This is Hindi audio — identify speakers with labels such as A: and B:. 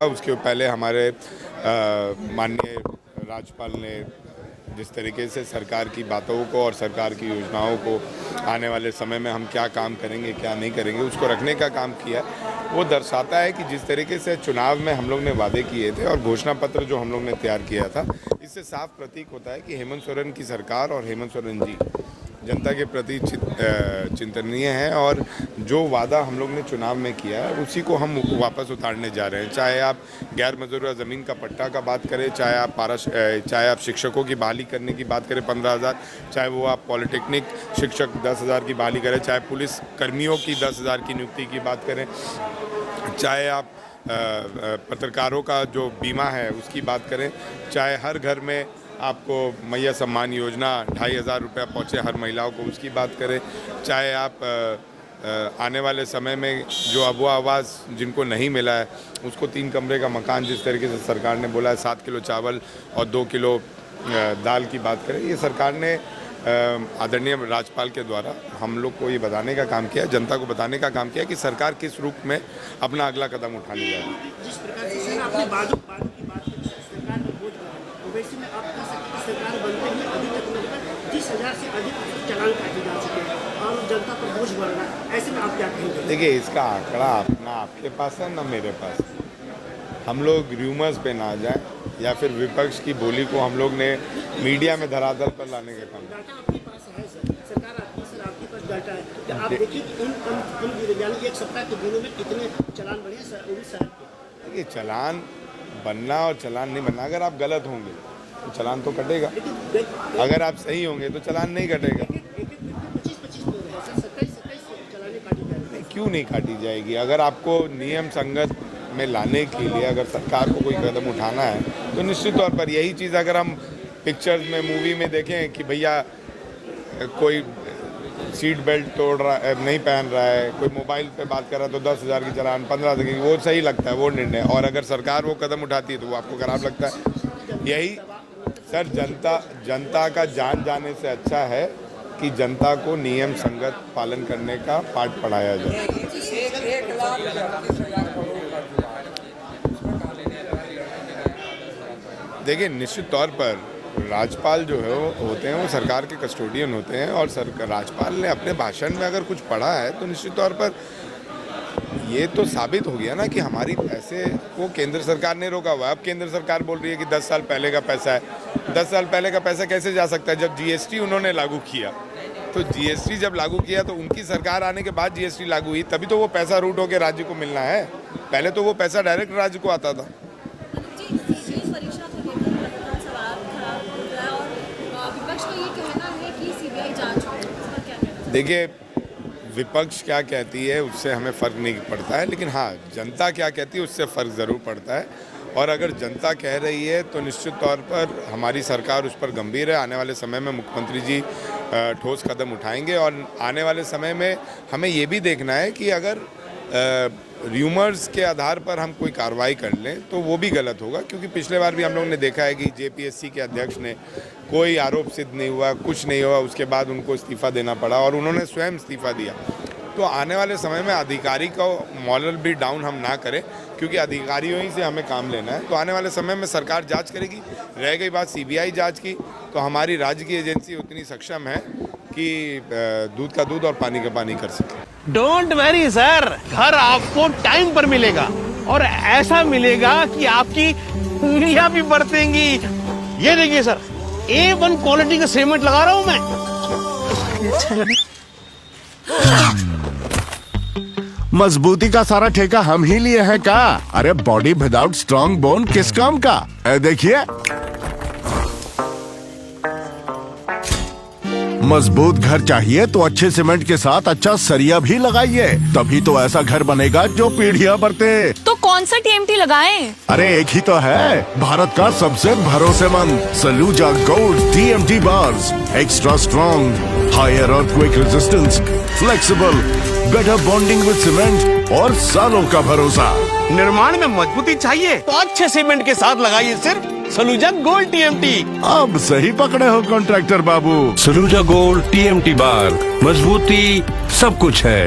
A: उसके पहले हमारे माननीय राज्यपाल ने जिस तरीके से सरकार की बातों को और सरकार की योजनाओं को आने वाले समय में हम क्या काम करेंगे क्या नहीं करेंगे उसको रखने का काम किया, वो दर्शाता है कि जिस तरीके से चुनाव में हम लोग ने वादे किए थे और घोषणा पत्र जो हम लोग ने तैयार किया था, इससे साफ प्रतीक होता है कि हेमंत सोरेन की सरकार और हेमंत सोरेन जी जनता के प्रति चिंतनीय है और जो वादा हम लोग ने चुनाव में किया है उसी को हम वापस उतारने जा रहे हैं। चाहे आप गैर मजदूरा ज़मीन का पट्टा का बात करें, चाहे आप शिक्षकों की बहाली करने की बात करें 15,000, चाहे वो आप पॉलिटेक्निक शिक्षक 10,000 की बहाली करें, चाहे पुलिस कर्मियों की 10,000 की नियुक्ति की बात करें, चाहे आप पत्रकारों का जो बीमा है उसकी बात करें, चाहे हर घर में आपको मैया सम्मान योजना 2,500 रुपया पहुँचे हर महिलाओं को उसकी बात करें, चाहे आप आने वाले समय में जो अबुआ आवास जिनको नहीं मिला है उसको 3 कमरे का मकान जिस तरीके से सरकार ने बोला है 7 किलो चावल और 2 किलो दाल की बात करें, ये सरकार ने आदरणीय राज्यपाल के द्वारा हम लोग को ये बताने का काम किया, जनता को बताने का काम किया कि सरकार किस रूप में अपना अगला कदम उठाने जा रही है।
B: जिस प्रकार से आपने बाजू की बात की सरकार में बोझ बढ़ा, वैसे में आप कह सकते हैं सरकार बनते ही अभी तक लगभग 30,000 से अधिक चालान काटे जा चुके हैं और जनता पर बोझ बढ़ रहा है, ऐसे में आप क्या कहेंगे?
A: देखिए, इसका आंकड़ा अपना आपके पास है ना मेरे पास, हम लोग र्यूमर्स पे ना जाए या फिर विपक्ष की बोली को हम लोग ने मीडिया में धरातल पर लाने का काम।
B: डाटा आपके पास है सर, सरकार आपके पास डाटा है, तो आप देखिए कि इन एक सप्ताह के दिनों में कितने चालान बढ़े हैं उड़ीसा शहर के।
A: देखिए, चालान बनना और चालान नहीं बनना, अगर आप गलत होंगे तो चालान तो कटेगा, अगर आप सही होंगे तो चालान नहीं कटेगा।
B: 27 चालानें काटी जा रही है।
A: क्यों नहीं काटी जाएगी? अगर आपको नियम संगत में लाने के लिए अगर सरकार को कोई कदम उठाना है तो निश्चित तौर पर यही चीज़ अगर हम पिक्चर्स में मूवी में देखें कि भैया कोई सीट बेल्ट तोड़ रहा है, नहीं पहन रहा है, कोई मोबाइल पे बात कर रहा है तो 10,000 की चालान, 15,000 की, वो सही लगता है वो निर्णय, और अगर सरकार वो कदम उठाती है तो वो आपको खराब लगता है। यही सर, जनता का जान जाने से अच्छा है कि जनता को नियम संगत पालन करने का पाठ पढ़ाया जाए। देखिए, निश्चित तौर पर राज्यपाल जो है वो होते हैं, वो सरकार के कस्टोडियन होते हैं और राज्यपाल ने अपने भाषण में अगर कुछ पढ़ा है तो निश्चित तौर पर ये तो साबित हो गया ना कि हमारी पैसे को केंद्र सरकार ने रोका हुआ है। अब केंद्र सरकार बोल रही है कि 10 साल पहले का पैसा है। 10 साल पहले का पैसा कैसे जा सकता है? जब जीएसटी उन्होंने लागू किया, तो जीएसटी जब लागू किया तो उनकी सरकार आने के बाद जीएसटी लागू हुई, तभी तो वो पैसा रूट होकर राज्य को मिलना है। पहले तो वो पैसा डायरेक्ट राज्य को आता था। देखिए, विपक्ष क्या कहती है उससे हमें फ़र्क नहीं पड़ता है, लेकिन हाँ, जनता क्या कहती है उससे फ़र्क ज़रूर पड़ता है। और अगर जनता कह रही है तो निश्चित तौर पर हमारी सरकार उस पर गंभीर है। आने वाले समय में मुख्यमंत्री जी ठोस कदम उठाएंगे और आने वाले समय में हमें ये भी देखना है कि अगर र्यूमर्स के आधार पर हम कोई कार्रवाई कर लें तो वो भी गलत होगा, क्योंकि पिछले बार भी हम लोग ने देखा है कि जेपीएससी के अध्यक्ष ने कोई आरोप सिद्ध नहीं हुआ, कुछ नहीं हुआ, उसके बाद उनको इस्तीफा देना पड़ा और उन्होंने स्वयं इस्तीफा दिया। तो आने वाले समय में अधिकारी का मॉरल भी डाउन हम ना करें, क्योंकि अधिकारियों ही से हमें काम लेना है। तो आने वाले समय में सरकार जांच करेगी। रह गई बात सीबीआई जांच की, तो हमारी राज्य की एजेंसी उतनी सक्षम है कि दूध का दूध और पानी का पानी कर सके।
C: डोंट वरी सर, घर आपको टाइम पर मिलेगा और ऐसा मिलेगा कि आपकी उंगलियां भी बरतेंगी। ये देखिए सर, A1 क्वालिटी का सीमेंट लगा रहा हूं मैं।
D: मजबूती का सारा ठेका हम ही लिए हैं का? अरे बॉडी विदाउट स्ट्रॉन्ग बोन किस काम का? देखिए, मजबूत घर चाहिए तो अच्छे सीमेंट के साथ अच्छा सरिया भी लगाइए, तभी तो ऐसा घर बनेगा जो पीढ़ियां बरते।
E: तो कौन सा टीएमटी लगाएं?
D: अरे एक ही तो है, भारत का सबसे भरोसेमंद Saluja gold TMT bars. Extra strong, higher earthquake resistance, flexible, better bonding with cement और सालों का भरोसा।
C: निर्माण में मजबूती चाहिए तो अच्छे सीमेंट के साथ लगाइए सिर्फ सलूजा गोल्ड टीएमटी।
D: अब सही पकड़े हो कॉन्ट्रैक्टर बाबू।
F: सलूजा गोल्ड टीएमटी बार, मजबूती सब कुछ है।